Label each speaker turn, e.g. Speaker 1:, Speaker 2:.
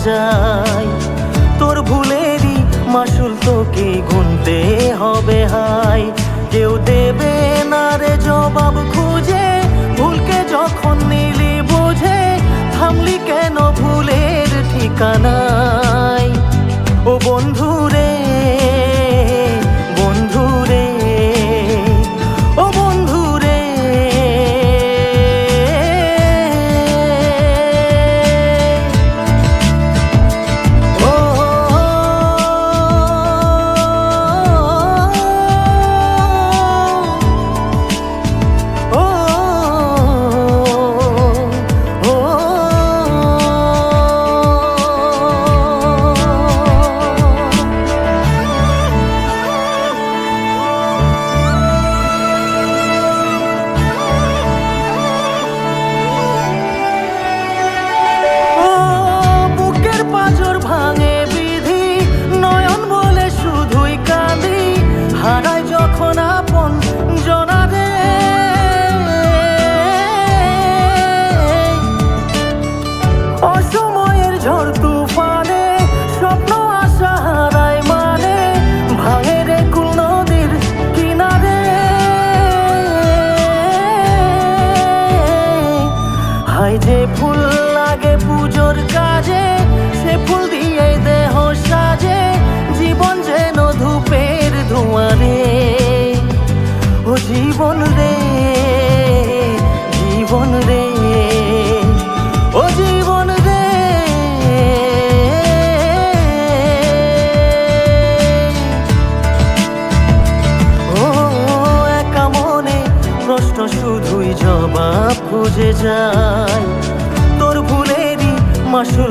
Speaker 1: যায়। তোর ভুলেরই মাসুল তোকে গুনতে হবে হাই। কেউ দেবে না রে জবাব খুঁজে, ভুলকে যখন নিলি বুঝে থামলি কেন ভুলের ঠিকানায়। ও বন্ধু রে, বন্ধু রে, ও বন্ধু রে, ও হারায় যখন আপন জনারে, অসময়ের ঝড় তুফানে স্বপ্ন আশা হারায় মানে, ভাঙে রে কুল নদীর কিনারে। হায় যে ফুল লাগে পুজোর কাজে, সে ফুল দিয়ে দেহ সাজে, জীবন যেন ধূপের ধোঁয়ারে। ও জীবন রে, জীবন রে, ও জীবন রে, ও একা মনে প্রশ্ন শুধুই জবাব খুঁজে যায়। তোর ভুলেরই মাসুল